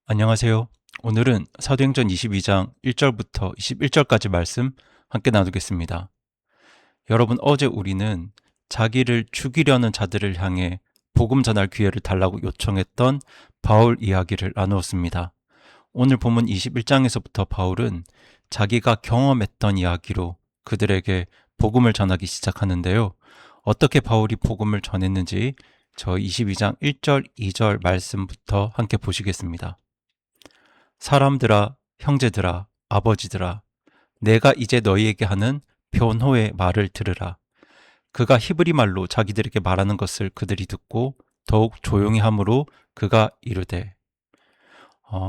안녕하세요. 오늘은 사도행전 22장 1절부터 21절까지 말씀 함께 나누겠습니다. 여러분, 어제 우리는 자기를 죽이려는 자들을 향해 복음 전할 기회를 달라고 요청했던 바울 이야기를 나누었습니다. 오늘 본문 21장에서부터 바울은 자기가 경험했던 이야기로 그들에게 복음을 전하기 시작하는데요. 어떻게 바울이 복음을 전했는지 저 22장 1절, 2절 말씀부터 함께 보시겠습니다. 사람들아, 형제들아, 아버지들아, 내가 이제 너희에게 하는 변호의 말을 들으라. 그가 히브리 말로 자기들에게 말하는 것을 그들이 듣고 더욱 조용히 함으로 그가 이르되.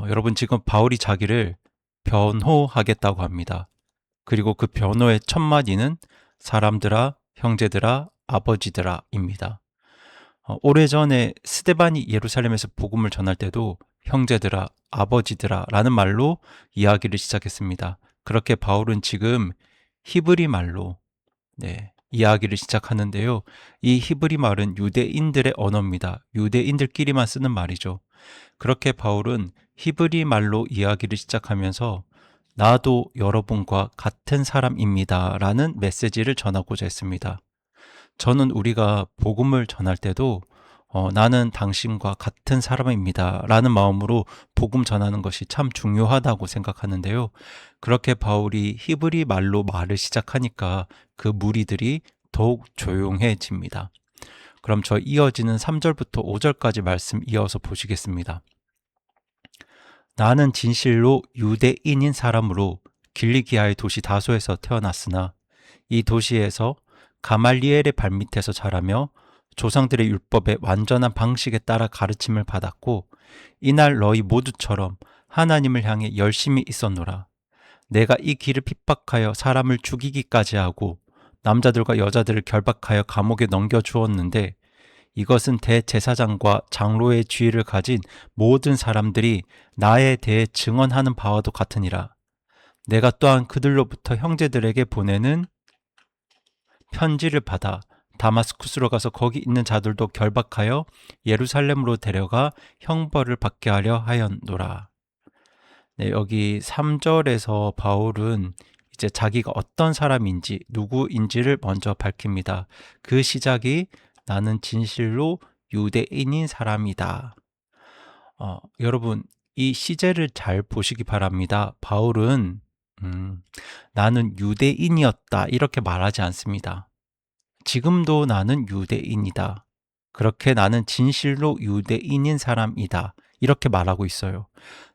여러분, 지금 바울이 자기를 변호하겠다고 합니다. 그리고 그 변호의 첫 마디는 사람들아, 형제들아, 아버지들아 입니다. 오래전에 스데반이 예루살렘에서 복음을 전할 때도 형제들아, 아버지들아 라는 말로 이야기를 시작했습니다. 그렇게 바울은 지금 히브리 말로 이야기를 시작하는데요. 이 히브리 말은 유대인들의 언어입니다. 유대인들끼리만 쓰는 말이죠. 그렇게 바울은 히브리 말로 이야기를 시작하면서 나도 여러분과 같은 사람입니다 라는 메시지를 전하고자 했습니다. 저는 우리가 복음을 전할 때도 나는 당신과 같은 사람입니다 라는 마음으로 복음 전하는 것이 참 중요하다고 생각하는데요. 그렇게 바울이 히브리 말로 말을 시작하니까 그 무리들이 더욱 조용해집니다. 그럼 저 이어지는 3절부터 5절까지 말씀 이어서 보시겠습니다. 나는 진실로 유대인인 사람으로 길리기아의 도시 다소에서 태어났으나 이 도시에서 가말리엘의 발밑에서 자라며 조상들의 율법의 완전한 방식에 따라 가르침을 받았고 이날 너희 모두처럼 하나님을 향해 열심히 있었노라. 내가 이 길을 핍박하여 사람을 죽이기까지 하고 남자들과 여자들을 결박하여 감옥에 넘겨주었는데 이것은 대제사장과 장로의 지위를 가진 모든 사람들이 나에 대해 증언하는 바와도 같으니라. 내가 또한 그들로부터 형제들에게 보내는 편지를 받아 다마스쿠스로 가서 거기 있는 자들도 결박하여 예루살렘으로 데려가 형벌을 받게 하려 하였노라. 여기 3절에서 바울은 이제 자기가 어떤 사람인지 누구인지를 먼저 밝힙니다. 그 시작이 나는 진실로 유대인인 사람이다. 여러분, 이 시제를 잘 보시기 바랍니다. 바울은 나는 유대인이었다 이렇게 말하지 않습니다. 지금도 나는 유대인이다. 그렇게 나는 진실로 유대인인 사람이다. 이렇게 말하고 있어요.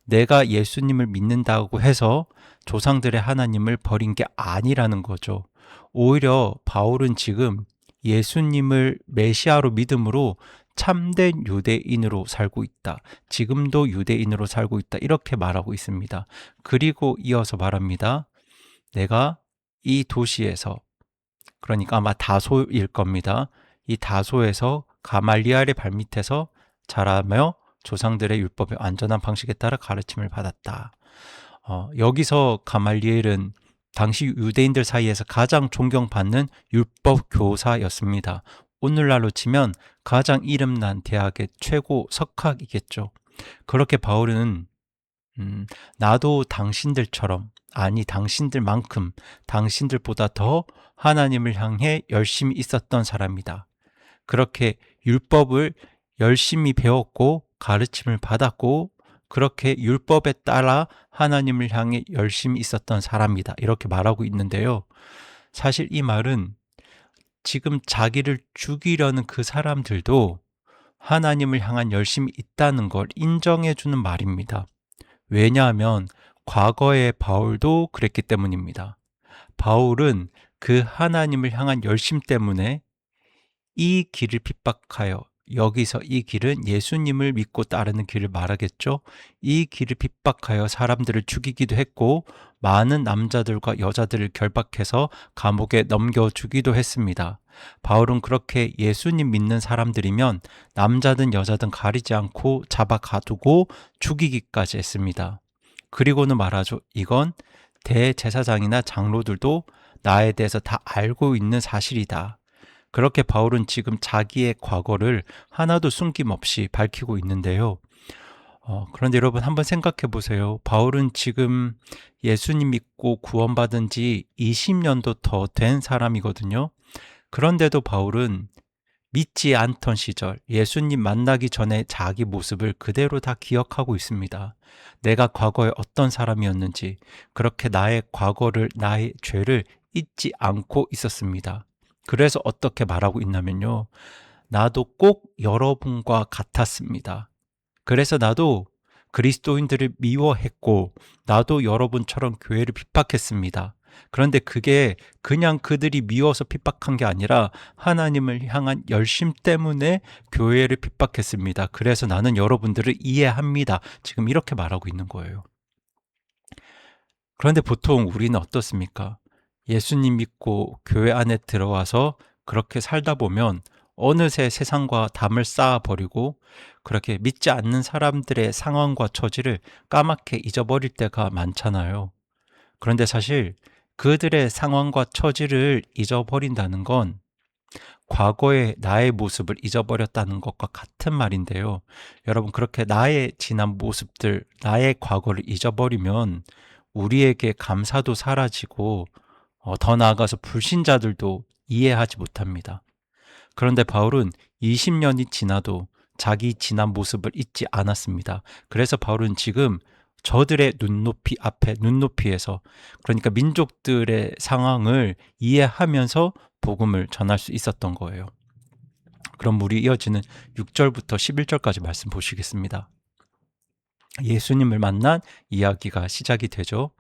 내가 예수님을 믿는다고 해서 조상들의 하나님을 버린 게 아니라는 거죠. 오히려 바울은 지금 예수님을 메시아로 믿음으로 참된 유대인으로 살고 있다. 지금도 유대인으로 살고 있다. 이렇게 말하고 있습니다. 그리고 이어서 말합니다. 내가 이 도시에서, 그러니까 아마 다소일 겁니다. 이 다소에서 가말리엘의 발밑에서 자라며 조상들의 율법의 완전한 방식에 따라 가르침을 받았다. 여기서 가말리엘은 당시 유대인들 사이에서 가장 존경받는 율법 교사였습니다. 오늘날로 치면 가장 이름난 대학의 최고 석학이겠죠. 그렇게 바울은 나도 당신들처럼, 아니 당신들만큼, 당신들보다 더 하나님을 향해 열심히 있었던 사람이다. 그렇게 율법을 열심히 배웠고 가르침을 받았고 그렇게 율법에 따라 하나님을 향해 열심히 있었던 사람이다. 이렇게 말하고 있는데요. 사실 이 말은 지금 자기를 죽이려는 그 사람들도 하나님을 향한 열심이 있다는 걸 인정해 주는 말입니다. 왜냐하면 과거의 바울도 그랬기 때문입니다. 바울은 그 하나님을 향한 열심 때문에 이 길을 핍박하여, 여기서 이 길은 예수님을 믿고 따르는 길을 말하겠죠. 이 길을 핍박하여 사람들을 죽이기도 했고 많은 남자들과 여자들을 결박해서 감옥에 넘겨주기도 했습니다. 바울은 그렇게 예수님 믿는 사람들이면 남자든 여자든 가리지 않고 잡아 가두고 죽이기까지 했습니다. 그리고는 말하죠. 이건 대제사장이나 장로들도 나에 대해서 다 알고 있는 사실이다. 그렇게 바울은 지금 자기의 과거를 하나도 숨김없이 밝히고 있는데요. 그런데 여러분 한번 생각해 보세요. 바울은 지금 예수님 믿고 구원받은 지 20년도 더 된 사람이거든요. 그런데도 바울은 믿지 않던 시절, 예수님 만나기 전에 자기 모습을 그대로 다 기억하고 있습니다. 내가 과거에 어떤 사람이었는지, 그렇게 나의 과거를, 나의 죄를 잊지 않고 있었습니다. 그래서 어떻게 말하고 있냐면요. 나도 꼭 여러분과 같았습니다. 그래서 나도 그리스도인들을 미워했고, 나도 여러분처럼 교회를 핍박했습니다. 그런데 그게 그냥 그들이 미워서 핍박한 게 아니라 하나님을 향한 열심 때문에 교회를 핍박했습니다. 그래서 나는 여러분들을 이해합니다. 지금 이렇게 말하고 있는 거예요. 그런데 보통 우리는 어떻습니까? 예수님 믿고 교회 안에 들어와서 그렇게 살다 보면 어느새 세상과 담을 쌓아버리고 그렇게 믿지 않는 사람들의 상황과 처지를 까맣게 잊어버릴 때가 많잖아요. 그런데 사실 그들의 상황과 처지를 잊어버린다는 건 과거의 나의 모습을 잊어버렸다는 것과 같은 말인데요. 여러분, 그렇게 나의 지난 모습들, 나의 과거를 잊어버리면 우리에게 감사도 사라지고 더 나아가서 불신자들도 이해하지 못합니다. 그런데 바울은 20년이 지나도 자기 지난 모습을 잊지 않았습니다. 그래서 바울은 지금 저들의 눈높이 앞에 눈높이에서, 그러니까 민족들의 상황을 이해하면서 복음을 전할 수 있었던 거예요. 그럼 우리 이어지는 6절부터 11절까지 말씀 보시겠습니다. 예수님을 만난 이야기가 시작이 되죠.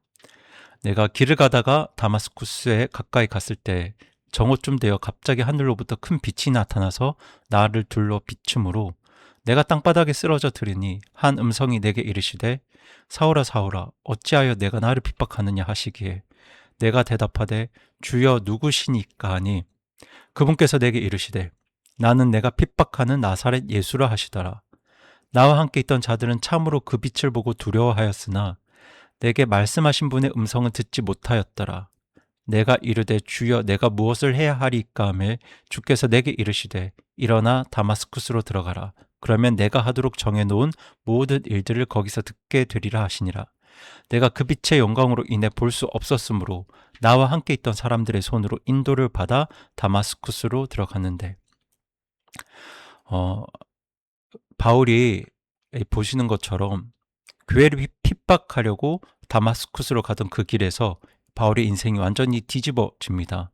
내가 길을 가다가 다마스쿠스에 가까이 갔을 때 정오쯤 되어 갑자기 하늘로부터 큰 빛이 나타나서 나를 둘러 비춤으로 내가 땅바닥에 쓰러져 들으니 한 음성이 내게 이르시되 사울아 사울아 어찌하여 내가 나를 핍박하느냐 하시기에 내가 대답하되 주여 누구시니까 하니 그분께서 내게 이르시되 나는 내가 핍박하는 나사렛 예수라 하시더라. 나와 함께 있던 자들은 참으로 그 빛을 보고 두려워하였으나 내게 말씀하신 분의 음성은 듣지 못하였더라. 내가 이르되 주여 내가 무엇을 해야 하리까 하매 주께서 내게 이르시되 일어나 다마스쿠스로 들어가라. 그러면 내가 하도록 정해놓은 모든 일들을 거기서 듣게 되리라 하시니라. 내가 그 빛의 영광으로 인해 볼 수 없었으므로 나와 함께 있던 사람들의 손으로 인도를 받아 다마스쿠스로 들어갔는데 바울이 보시는 것처럼 교회를 핍박하려고 다마스쿠스로 가던 그 길에서 바울의 인생이 완전히 뒤집어집니다.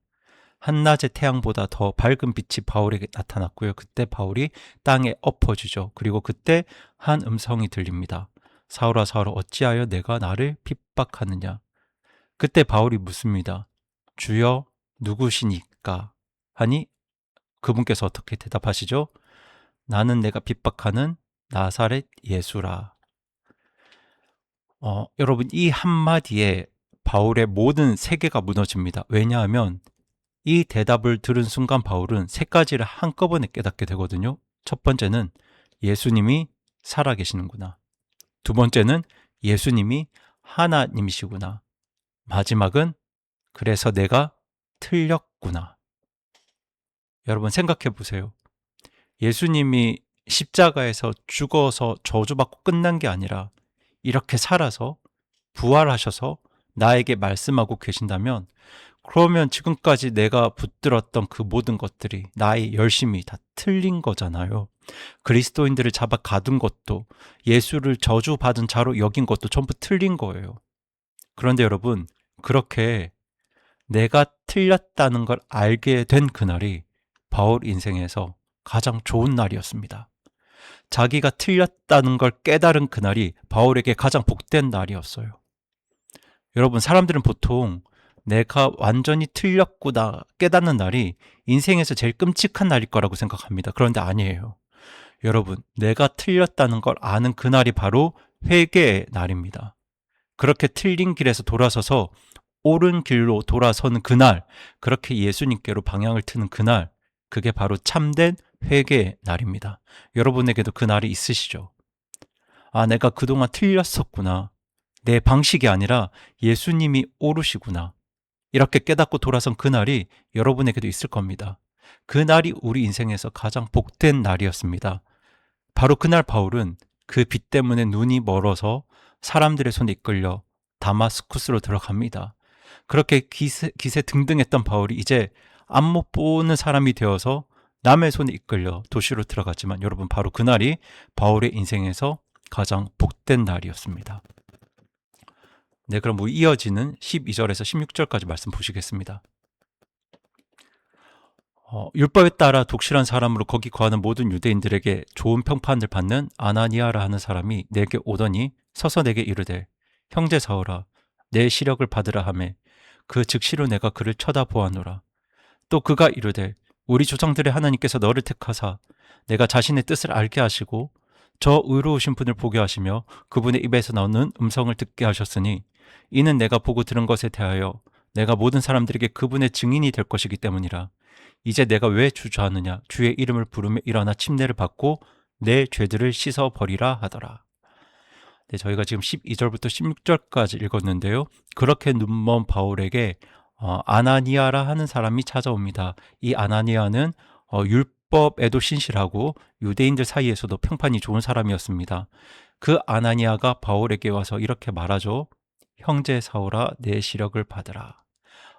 한낮의 태양보다 더 밝은 빛이 바울에게 나타났고요. 그때 바울이 땅에 엎어지죠. 그리고 그때 한 음성이 들립니다. 사울아 사울아 어찌하여 내가 나를 핍박하느냐. 그때 바울이 묻습니다. 주여 누구시니까 하니 그분께서 어떻게 대답하시죠? 나는 내가 핍박하는 나사렛 예수라. 여러분 이 한마디에 바울의 모든 세계가 무너집니다. 왜냐하면 이 대답을 들은 순간 바울은 세 가지를 한꺼번에 깨닫게 되거든요. 첫 번째는 예수님이 살아계시는구나. 두 번째는 예수님이 하나님이시구나. 마지막은 그래서 내가 틀렸구나. 여러분 생각해 보세요. 예수님이 십자가에서 죽어서 저주받고 끝난 게 아니라 이렇게 살아서 부활하셔서 나에게 말씀하고 계신다면 그러면 지금까지 내가 붙들었던 그 모든 것들이 나의 열심이 다 틀린 거잖아요. 그리스도인들을 잡아 가둔 것도 예수를 저주받은 자로 여긴 것도 전부 틀린 거예요. 그런데 여러분 그렇게 내가 틀렸다는 걸 알게 된 그날이 바울 인생에서 가장 좋은 날이었습니다. 자기가 틀렸다는 걸 깨달은 그날이 바울에게 가장 복된 날이었어요. 여러분 사람들은 보통 내가 완전히 틀렸구나 깨닫는 날이 인생에서 제일 끔찍한 날일 거라고 생각합니다. 그런데 아니에요. 여러분 내가 틀렸다는 걸 아는 그날이 바로 회개의 날입니다. 그렇게 틀린 길에서 돌아서서 옳은 길로 돌아서는 그날, 그렇게 예수님께로 방향을 트는 그날, 그게 바로 참된 회개의 날입니다. 여러분에게도 그 날이 있으시죠? 아, 내가 그동안 틀렸었구나. 내 방식이 아니라 예수님이 옳으시구나. 이렇게 깨닫고 돌아선 그날이 여러분에게도 있을 겁니다. 그날이 우리 인생에서 가장 복된 날이었습니다. 바로 그날 바울은 그 빛 때문에 눈이 멀어서 사람들의 손에 이끌려 다마스쿠스로 들어갑니다. 그렇게 기세 등등했던 바울이 이제 앞 못 보는 사람이 되어서 남의 손에 이끌려 도시로 들어갔지만 여러분, 바로 그날이 바울의 인생에서 가장 복된 날이었습니다. 네, 그럼 우리 이어지는 12절에서 16절까지 말씀 보시겠습니다. 율법에 따라 독실한 사람으로 거기 거하는 모든 유대인들에게 좋은 평판을 받는 아나니아라 하는 사람이 내게 오더니 서서 내게 이르되, 형제 사울아, 내 시력을 받으라 하매 그 즉시로 내가 그를 쳐다보았노라. 또 그가 이르되, 우리 조상들의 하나님께서 너를 택하사 내가 자신의 뜻을 알게 하시고 저 의로우신 분을 보게 하시며 그분의 입에서 나오는 음성을 듣게 하셨으니 이는 내가 보고 들은 것에 대하여 내가 모든 사람들에게 그분의 증인이 될 것이기 때문이라. 이제 내가 왜 주저하느냐? 주의 이름을 부르며 일어나 침례를 받고 내 죄들을 씻어 버리라 하더라. 네, 저희가 지금 12절부터 16절까지 읽었는데요. 그렇게 눈먼 바울에게 아나니아라 하는 사람이 찾아옵니다. 이 아나니아는 율법에도 신실하고 유대인들 사이에서도 평판이 좋은 사람이었습니다. 그 아나니아가 바울에게 와서 이렇게 말하죠. 형제 사울아, 내 시력을 받으라.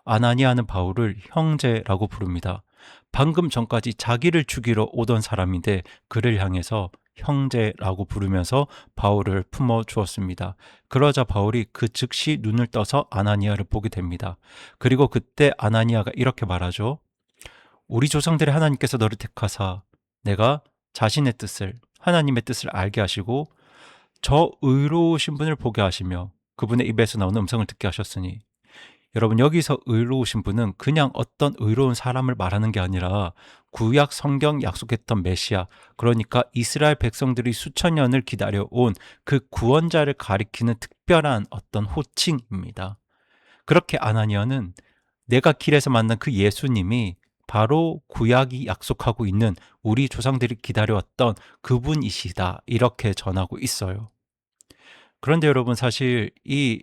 아나니아는 바울을 형제라고 부릅니다. 방금 전까지 자기를 죽이러 오던 사람인데 그를 향해서 형제라고 부르면서 바울을 품어 주었습니다. 그러자 바울이 그 즉시 눈을 떠서 아나니아를 보게 됩니다. 그리고 그때 아나니아가 이렇게 말하죠. 우리 조상들의 하나님께서 너를 택하사 내가 자신의 뜻을, 하나님의 뜻을 알게 하시고 저 의로우신 분을 보게 하시며 그분의 입에서 나오는 음성을 듣게 하셨으니, 여러분, 여기서 의로우신 분은 그냥 어떤 의로운 사람을 말하는 게 아니라 구약 성경 약속했던 메시아, 그러니까 이스라엘 백성들이 수천 년을 기다려온 그 구원자를 가리키는 특별한 어떤 호칭입니다. 그렇게 아나니아는 내가 길에서 만난 그 예수님이 바로 구약이 약속하고 있는 우리 조상들이 기다려왔던 그분이시다, 이렇게 전하고 있어요. 그런데 여러분, 사실 이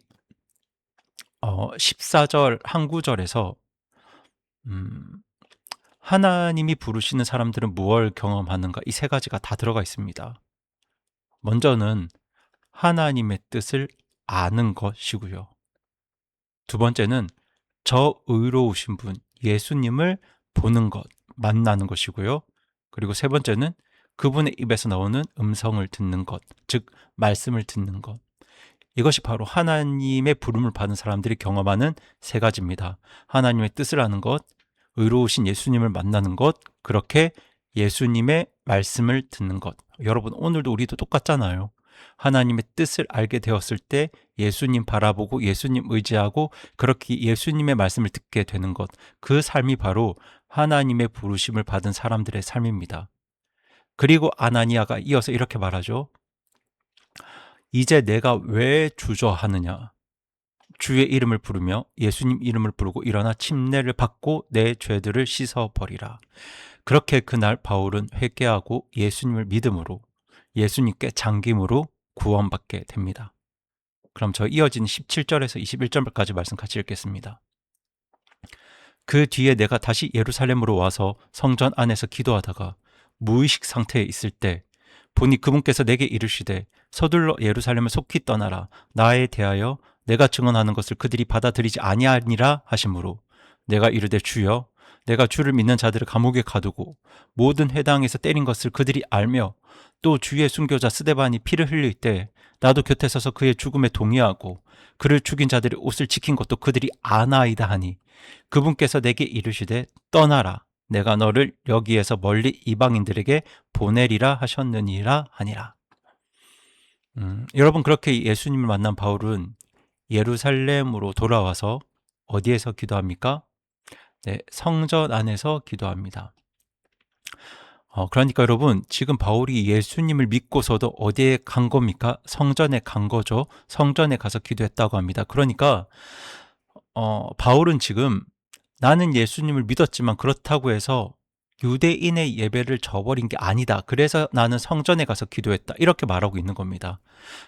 14절 한 구절에서 하나님이 부르시는 사람들은 무엇을 경험하는가, 이 세 가지가 다 들어가 있습니다. 먼저는 하나님의 뜻을 아는 것이고요. 두 번째는 저 의로우신 분 예수님을 보는 것, 만나는 것이고요. 그리고 세 번째는 그분의 입에서 나오는 음성을 듣는 것, 즉 말씀을 듣는 것. 이것이 바로 하나님의 부름을 받은 사람들이 경험하는 세 가지입니다. 하나님의 뜻을 아는 것, 의로우신 예수님을 만나는 것, 그렇게 예수님의 말씀을 듣는 것. 여러분, 오늘도 우리도 똑같잖아요. 하나님의 뜻을 알게 되었을 때 예수님 바라보고 예수님 의지하고 그렇게 예수님의 말씀을 듣게 되는 것, 그 삶이 바로 하나님의 부르심을 받은 사람들의 삶입니다. 그리고 아나니아가 이어서 이렇게 말하죠. 이제 내가 왜 주저하느냐? 주의 이름을 부르며 예수님 이름을 부르고 일어나 침례를 받고 내 죄들을 씻어버리라. 그렇게 그날 바울은 회개하고 예수님을 믿음으로 예수님께 잠김으로 구원받게 됩니다. 그럼 저 이어지는 17절에서 21절까지 말씀 같이 읽겠습니다. 그 뒤에 내가 다시 예루살렘으로 와서 성전 안에서 기도하다가 무의식 상태에 있을 때 보니 그분께서 내게 이르시되 서둘러 예루살렘을 속히 떠나라. 나에 대하여 내가 증언하는 것을 그들이 받아들이지 아니하니라 하시므로 내가 이르되 주여, 내가 주를 믿는 자들을 감옥에 가두고 모든 회당에서 때린 것을 그들이 알며 또 주의 순교자 스데반이 피를 흘릴 때 나도 곁에 서서 그의 죽음에 동의하고 그를 죽인 자들의 옷을 지킨 것도 그들이 아나이다 하니 그분께서 내게 이르시되 떠나라. 내가 너를 여기에서 멀리 이방인들에게 보내리라 하셨느니라 하니라. 여러분, 그렇게 예수님을 만난 바울은 예루살렘으로 돌아와서 어디에서 기도합니까? 네, 성전 안에서 기도합니다. 그러니까 여러분, 지금 바울이 예수님을 믿고서도 어디에 간 겁니까? 성전에 간 거죠. 성전에 가서 기도했다고 합니다. 그러니까 바울은 지금 나는 예수님을 믿었지만 그렇다고 해서 유대인의 예배를 저버린 게 아니다. 그래서 나는 성전에 가서 기도했다. 이렇게 말하고 있는 겁니다.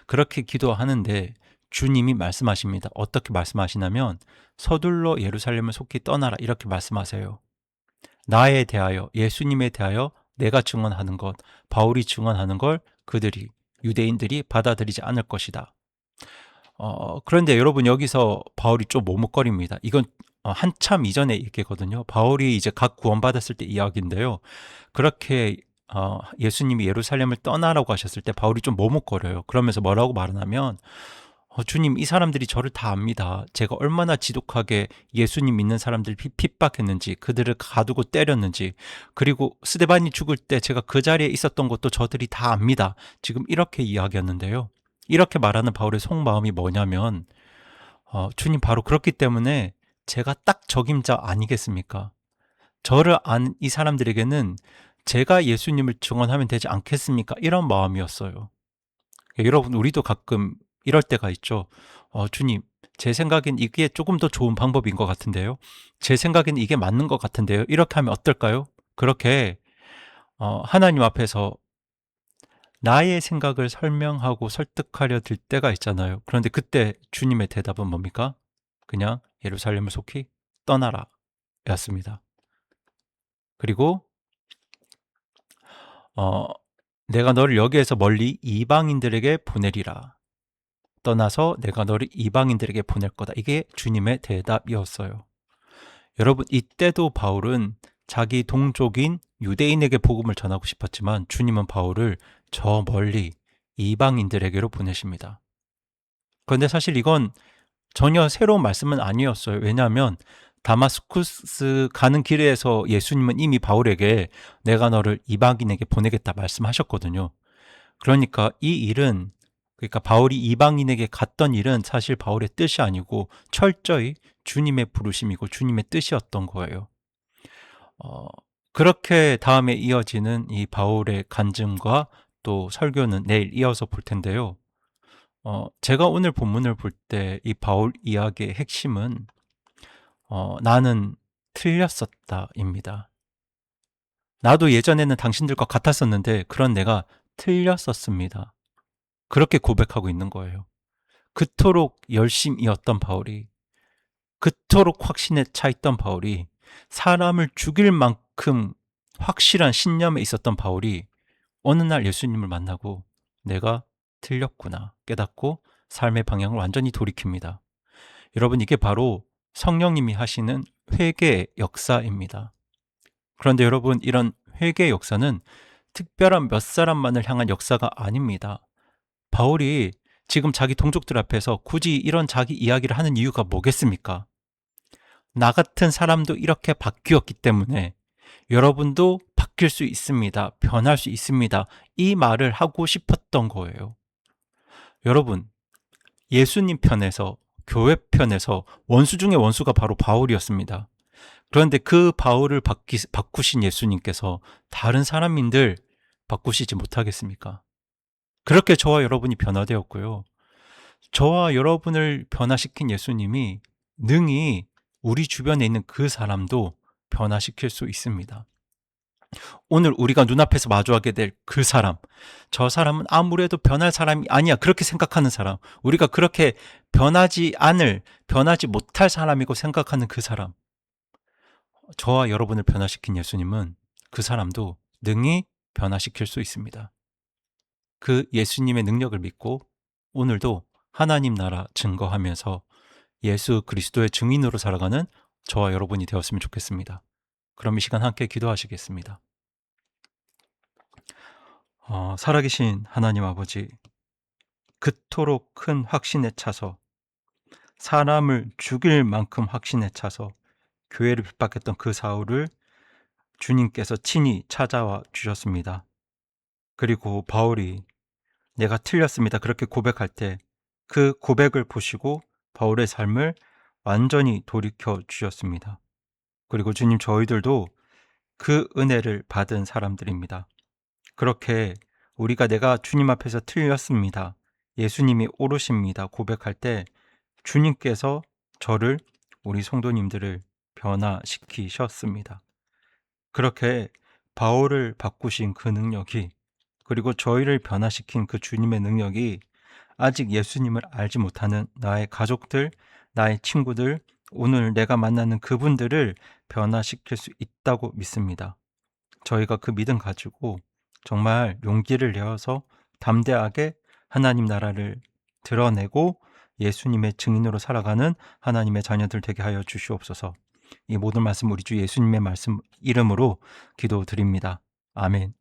그렇게 기도하는데 주님이 말씀하십니다. 어떻게 말씀하시냐면 서둘러 예루살렘을 속히 떠나라, 이렇게 말씀하세요. 나에 대하여, 예수님에 대하여 내가 증언하는 것, 바울이 증언하는 걸 그들이 유대인들이 받아들이지 않을 것이다. 그런데 여러분 여기서 바울이 좀 머뭇거립니다. 이건 한참 이전의 얘기거든요. 바울이 이제 각 구원받았을 때 이야기인데요. 그렇게 예수님이 예루살렘을 떠나라고 하셨을 때 바울이 좀 머뭇거려요. 그러면서 뭐라고 말하냐면 주님, 이 사람들이 저를 다 압니다. 제가 얼마나 지독하게 예수님 믿는 사람들 핍박했는지, 그들을 가두고 때렸는지, 그리고 스데반이 죽을 때 제가 그 자리에 있었던 것도 저들이 다 압니다. 지금 이렇게 이야기했는데요. 이렇게 말하는 바울의 속마음이 뭐냐면 주님, 바로 그렇기 때문에 제가 딱 적임자 아니겠습니까? 저를 안 이 사람들에게는 제가 예수님을 증언하면 되지 않겠습니까? 이런 마음이었어요. 여러분, 우리도 가끔 이럴 때가 있죠. 주님, 제 생각엔 이게 조금 더 좋은 방법인 것 같은데요. 제 생각엔 이게 맞는 것 같은데요. 이렇게 하면 어떨까요? 그렇게 하나님 앞에서 나의 생각을 설명하고 설득하려 들 때가 있잖아요. 그런데 그때 주님의 대답은 뭡니까? 그냥 예루살렘을 속히 떠나라 였습니다. 그리고 어, 내가 너를 여기에서 멀리 이방인들에게 보내리라. 떠나서 내가 너를 이방인들에게 보낼 거다. 이게 주님의 대답이었어요. 여러분, 이때도 바울은 자기 동족인 유대인에게 복음을 전하고 싶었지만 주님은 바울을 저 멀리 이방인들에게로 보내십니다. 그런데 사실 이건 전혀 새로운 말씀은 아니었어요. 왜냐하면 다마스쿠스 가는 길에서 예수님은 이미 바울에게 내가 너를 이방인에게 보내겠다 말씀하셨거든요. 그러니까 이 일은, 그러니까 바울이 이방인에게 갔던 일은 사실 바울의 뜻이 아니고 철저히 주님의 부르심이고 주님의 뜻이었던 거예요. 그렇게 다음에 이어지는 이 바울의 간증과 또 설교는 내일 이어서 볼 텐데요. 제가 오늘 본문을 볼 때 이 바울 이야기의 핵심은 나는 틀렸었다입니다. 나도 예전에는 당신들과 같았었는데 그런 내가 틀렸었습니다. 그렇게 고백하고 있는 거예요. 그토록 열심이었던 바울이, 그토록 확신에 차 있던 바울이, 사람을 죽일 만큼 확실한 신념에 있었던 바울이 어느 날 예수님을 만나고 내가 틀렸구나 깨닫고 삶의 방향을 완전히 돌이킵니다. 여러분, 이게 바로 성령님이 하시는 회개의 역사입니다. 그런데 여러분, 이런 회개의 역사는 특별한 몇 사람만을 향한 역사가 아닙니다. 바울이 지금 자기 동족들 앞에서 굳이 이런 자기 이야기를 하는 이유가 뭐겠습니까? 나 같은 사람도 이렇게 바뀌었기 때문에 여러분도 바뀔 수 있습니다. 변할 수 있습니다. 이 말을 하고 싶었던 거예요. 여러분, 예수님 편에서, 교회 편에서 원수 중에 원수가 바로 바울이었습니다. 그런데 그 바울을 바꾸신 예수님께서 다른 사람인들 바꾸시지 못하겠습니까? 그렇게 저와 여러분이 변화되었고요. 저와 여러분을 변화시킨 예수님이 능히 우리 주변에 있는 그 사람도 변화시킬 수 있습니다. 오늘 우리가 눈앞에서 마주하게 될 그 사람, 저 사람은 아무래도 변할 사람이 아니야. 그렇게 생각하는 사람, 우리가 그렇게 변하지 못할 사람이고 생각하는 그 사람, 저와 여러분을 변화시킨 예수님은 그 사람도 능히 변화시킬 수 있습니다. 그 예수님의 능력을 믿고 오늘도 하나님 나라 증거하면서 예수 그리스도의 증인으로 살아가는 저와 여러분이 되었으면 좋겠습니다. 그럼 이 시간 함께 기도하시겠습니다. 살아계신 하나님 아버지, 그토록 큰 확신에 차서 사람을 죽일 만큼 확신에 차서 교회를 핍박했던 그 사울을 주님께서 친히 찾아와 주셨습니다. 그리고 바울이 내가 틀렸습니다. 그렇게 고백할 때 그 고백을 보시고 바울의 삶을 완전히 돌이켜 주셨습니다. 그리고 주님, 저희들도 그 은혜를 받은 사람들입니다. 그렇게 우리가 내가 주님 앞에서 틀렸습니다. 예수님이 옳으십니다. 고백할 때 주님께서 저를, 우리 성도님들을 변화시키셨습니다. 그렇게 바울을 바꾸신 그 능력이, 그리고 저희를 변화시킨 그 주님의 능력이 아직 예수님을 알지 못하는 나의 가족들, 나의 친구들, 오늘 내가 만나는 그분들을 변화시킬 수 있다고 믿습니다. 저희가 그 믿음 가지고 정말 용기를 내어서 담대하게 하나님 나라를 드러내고 예수님의 증인으로 살아가는 하나님의 자녀들 되게 하여 주시옵소서. 이 모든 말씀 우리 주 예수님의 말씀 이름으로 기도드립니다. 아멘.